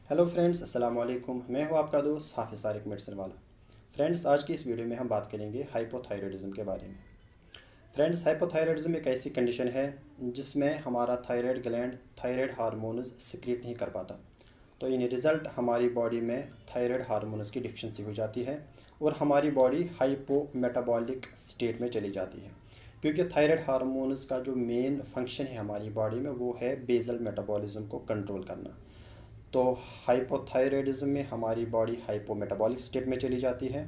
Hello friends, अस्सलाम वालेकुम। मैं हूं आपका दोस्त हाफिज़ तारिक मेडिसिन वाला। फ्रेंड्स, आज की इस वीडियो में हम बात करेंगे हाइपोथायराइडिज्म के बारे में। फ्रेंड्स, हाइपोथायराइडिज्म एक ऐसी कंडीशन है जिसमें हमारा thyroid gland thyroid hormones secrete नहीं कर पाता। तो इन रिज़ल्ट हमारी बॉडी में थायराइड हार्मोन्स की डिफिशिएंसी हो जाती है और हमारी बॉडी हाइपो मेटाबॉलिक स्टेट में चली जाती है। क्योंकि थायराइड हार्मोन्स का जो मेन फंक्शन है हमारी बॉडी में वो है बेसल मेटाबॉलिज्म को कंट्रोल करना। तो हाइपोथायराइडिज्म में हमारी बॉडी हाइपोमेटाबॉलिक स्टेट में चली जाती है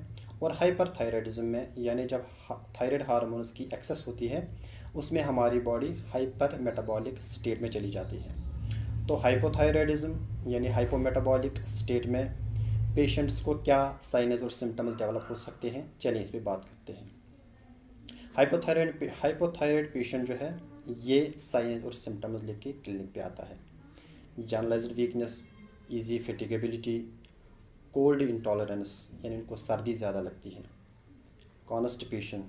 और हाइपरथायराइडिज्म में यानी जब थायराइड हार्मोन्स की एक्सेस होती है उसमें हमारी बॉडी हाइपर मेटाबॉलिक स्टेट में चली जाती है। तो हाइपोथायराइडिज्म यानी हाइपोमेटाबॉलिक स्टेट में पेशेंट्स को क्या साइनस और सिम्टम्स डेवलप हो सकते हैं, चलिए इस पर बात करते हैं। हाइपोथायराइड पेशेंट जो है ये साइनस और सिम्टम्स लेके क्लिनिक पे आता है। Generalised weakness, easy fatigability, cold intolerance यानी उनको सर्दी ज़्यादा लगती है, constipation,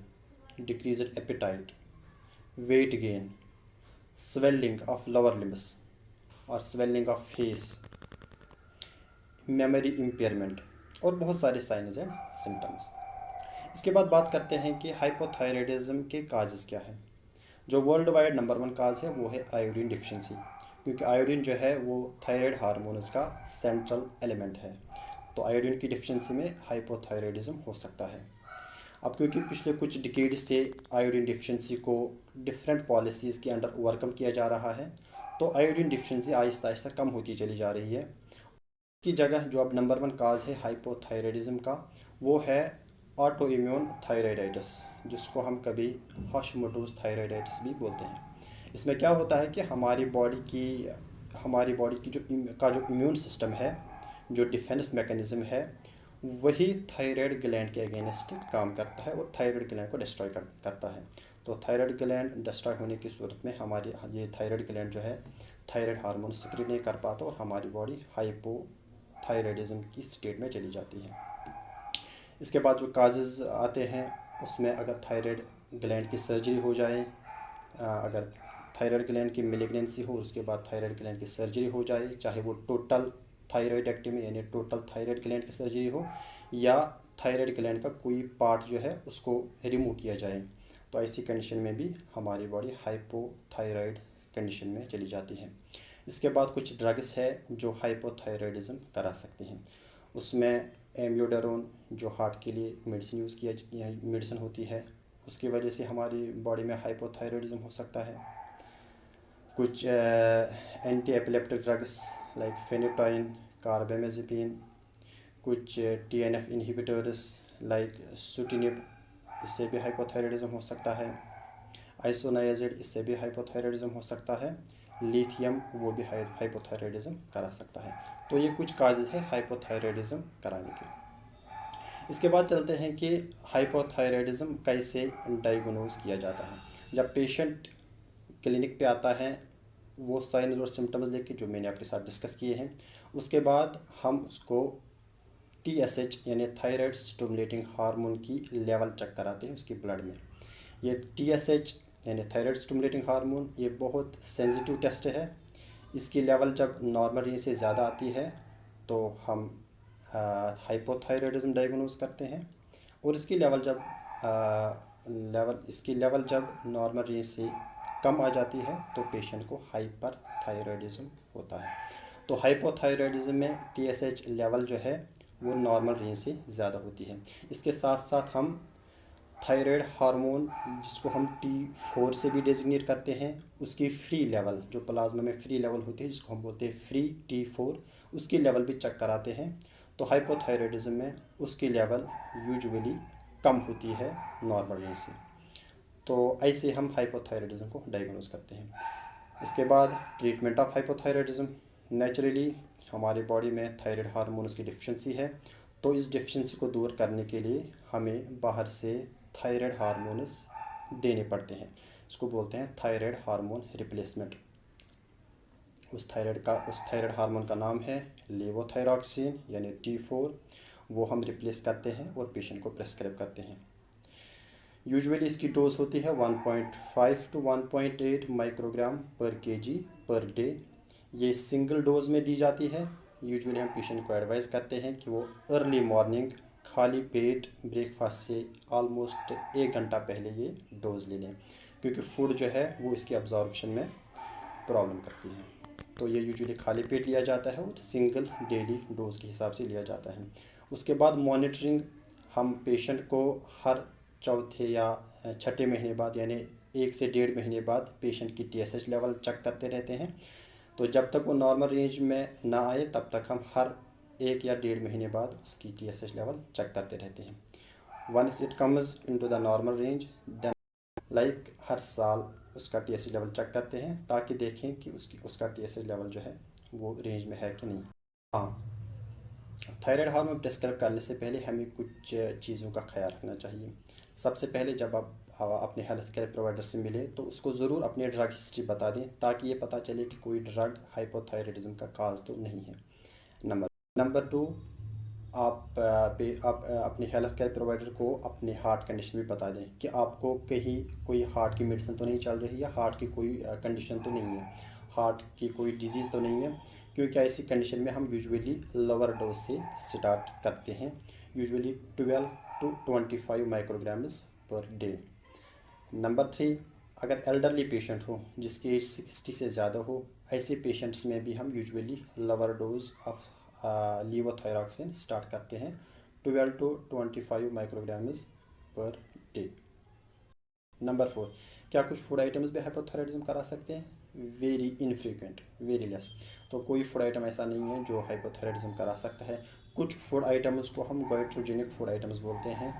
decreased appetite, weight gain, swelling of lower limbs और swelling of face, memory impairment और बहुत सारे साइंस एंड सिम्टम्स। इसके बाद बात करते हैं कि हाइपोथायराइडिज्म के काजेज़ क्या हैं। जो वर्ल्ड वाइड नंबर 1 काज है वो है आयोडीन डिफिशिएंसी, क्योंकि आयोडीन जो है वो थायराइड हार्मोन्स का सेंट्रल एलिमेंट है। तो आयोडीन की डिफिशिएंसी में हाइपोथायराइडिज्म हो सकता है। अब क्योंकि पिछले कुछ डिकेड से आयोडीन डिफिशिएंसी को डिफरेंट पॉलिसीज़ के अंडर ओवरकम किया जा रहा है, तो आयोडीन डिफिशिएंसी आहिस्ता आहिस्ता कम होती चली जा रही है। की जगह जो अब नंबर 1 काज है हाइपोथायराइडिज्म का वो है ऑटो इम्यून थायराइडाइटिस, जिसको हम कभी हाशिमोटोज़ थायराइडाइटिस भी बोलते हैं। इसमें क्या होता है कि हमारी बॉडी की जो इम्यून सिस्टम है, जो डिफेंस मैकेनिज़्म है, वही थायराइड ग्लैंड के अगेंस्ट काम करता है और थायराइड ग्लैंड को डिस्ट्रॉय करता है। तो थायराइड ग्लैंड डिस्ट्रॉय होने की सूरत में हमारी ये थायराइड ग्लैंड जो है थायराइड हार्मोन सिक्रीट नहीं कर पाता और हमारी बॉडी हाइपोथायराइडिज्म की स्टेट में चली जाती है। इसके बाद जो काजेज़ आते हैं उसमें अगर थायराइड ग्लैंड की सर्जरी हो जाए, अगर थायराइड ग्लैंड की मेलिग्नेंसी हो, उसके बाद थायराइड ग्लैंड की सर्जरी हो जाए, चाहे वो टोटल थायराइडेक्टमी यानी टोटल थायराइड ग्लैंड की सर्जरी हो या थायराइड ग्लैंड का कोई पार्ट जो है उसको रिमूव किया जाए, तो ऐसी कंडीशन में भी हमारी बॉडी हाइपोथायराइड कंडीशन में चली जाती है। इसके बाद कुछ ड्रग्स है जो हाइपोथायराइडिज्म करा सकती हैं। उसमें एम्योडारोन जो हार्ट के लिए मेडिसिन होती है, उसकी वजह से हमारी बॉडी में हाइपोथायराइडिज्म हो सकता है। कुछ anti epileptic drugs like phenytoin, carbamazepine, कुछ टीएनएफ इनहिबिटर्स लाइक सुटिनिब, इससे भी हाइपोथायराइडिज्म हो सकता है। आइसोनाइजिड, इससे भी हाइपोथायराइडिज्म हो सकता है। लिथियम, वो भी हाइपोथायराइडिज्म करा सकता है। तो ये कुछ काजेज़ है हाइपोथायराइडिज्म कराने के। इसके बाद चलते हैं कि हाइपोथायराइडिज्म कैसे डायग्नोज किया जाता है। जब पेशेंट क्लिनिक पे आता है वो साइंस और सिम्टम्स लेके जो मैंने आपके साथ डिस्कस किए हैं, उसके बाद हम उसको TSH यानी थायराइड स्टिमुलेटिंग हार्मोन की लेवल चेक कराते हैं उसकी ब्लड में। ये TSH यानी थायराइड स्टिमुलेटिंग हार्मोन ये बहुत सेंसिटिव टेस्ट है। इसकी लेवल जब नॉर्मल रेंज से ज़्यादा आती है तो हम हाइपोथायराइडिज्म डायग्नोज करते हैं, और इसकी लेवल जब नॉर्मल रेंज से कम आ जाती है तो पेशेंट को हाइपर थायराइडिज्म होता है। तो हाइपोथायराइडिज्म में TSH लेवल जो है वो नॉर्मल रेंज से ज़्यादा होती है। इसके साथ साथ हम थायराइड हार्मोन जिसको हम T4 से भी डेजिग्नेट करते हैं, उसकी फ्री लेवल जो प्लाज्मा में फ्री लेवल होती है जिसको हम बोलते हैं फ्री T4, उसकी लेवल भी चेक कराते हैं। तो हाइपोथायराइडिज्म में उसकी लेवल यूजुअली कम होती है नॉर्मल रेंज से। तो ऐसे हम हाइपोथायराइडिज्म को डायग्नोज करते हैं। इसके बाद ट्रीटमेंट ऑफ हाइपोथायराइडिज्म। नेचुरली हमारी बॉडी में थायराइड हार्मोन्स की डिफिशिएंसी है, तो इस डिफिशिएंसी को दूर करने के लिए हमें बाहर से थायराइड हार्मोन्स देने पड़ते हैं। इसको बोलते हैं थायराइड हार्मोन रिप्लेसमेंट। उस थायराइड हार्मोन का नाम है लेवोथायरॉक्सिन यानी T4। वो हम रिप्लेस करते हैं और पेशेंट को प्रेस्क्राइब करते हैं। यूजुअली इसकी डोज होती है 1.5 टू 1.8 माइक्रोग्राम पर केजी पर डे। ये सिंगल डोज में दी जाती है यूजुअली हम पेशेंट को एडवाइस करते हैं कि वो अर्ली मॉर्निंग खाली पेट ब्रेकफास्ट से ऑलमोस्ट 1 घंटा पहले ये डोज़ ले लें, क्योंकि फूड जो है वो इसकी अब्जॉर्प्शन में प्रॉब्लम करती है। तो ये यूजुअली खाली पेट लिया जाता है और सिंगल डेली डोज के हिसाब से लिया जाता है। उसके बाद मॉनिटरिंग, हम पेशेंट को हर चौथे या छठे महीने बाद यानी 1 से 1.5 महीने बाद पेशेंट की TSH लेवल चेक करते रहते हैं। तो जब तक वो नॉर्मल रेंज में ना आए तब तक हम हर 1 या 1.5 महीने बाद उसकी TSH लेवल चेक करते रहते हैं। Once it comes into the normal range then हर साल उसका TSH लेवल चेक करते हैं ताकि देखें कि उसका TSH लेवल जो है वो रेंज में है कि नहीं। हाँ, थायराइड हार्मोन प्रिस्क्राइब करने से पहले हमें कुछ चीज़ों का ख्याल रखना चाहिए। सबसे पहले जब आप अपने हेल्थ केयर प्रोवाइडर से मिले तो उसको ज़रूर अपनी ड्रग हिस्ट्री बता दें ताकि ये पता चले कि कोई ड्रग हाइपोथायराइडिज्म का काज तो नहीं है। नंबर 2, आप अपने हेल्थ केयर प्रोवाइडर को अपनी हार्ट कंडीशन भी बता दें कि आपको कहीं कोई हार्ट की मेडिसिन तो नहीं चल रही या हार्ट की कोई कंडीशन तो नहीं है, हार्ट की कोई डिजीज़ तो नहीं है, क्योंकि ऐसी कंडीशन में हम यूजुअली लोअर डोज से स्टार्ट करते हैं, usually 12 to 25 micrograms per day. Number 3, अगर एल्डरली पेशेंट हो जिसकी एज 60 से ज़्यादा हो, ऐसे पेशेंट्स में भी हम usually lower dose of levothyroxine start करते हैं 12 to 25 micrograms per day. Number 4, क्या कुछ फूड आइटम्स भी हाइपोथायराइडिज्म करा सकते हैं? Very infrequent, very less. तो कोई फूड आइटम ऐसा नहीं है जो हाइपोथायराइडिज्म करा सकता है। कुछ फूड आइटम्स को हम गोइट्रोजेनिक फूड आइटम्स बोलते हैं,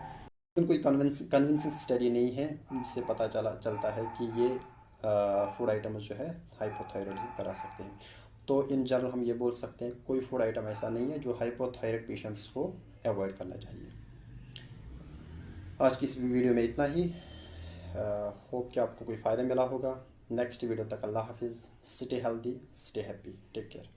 लेकिन कोई कन्विंसिंग स्टडी नहीं है जिससे पता चलता है कि ये फूड आइटम्स जो है हाइपोथायराइडिज्म करा सकते हैं। तो इन जनरल हम ये बोल सकते हैं कोई फूड आइटम ऐसा नहीं है जो हाइपोथायराइड पेशेंट्स को अवॉइड करना चाहिए। आज की इस वीडियो में इतना ही। होप कि आपको कोई फ़ायदा मिला होगा। नेक्स्ट वीडियो तक अल्लाह हाफिज़। Stay healthy, stay happy, take care.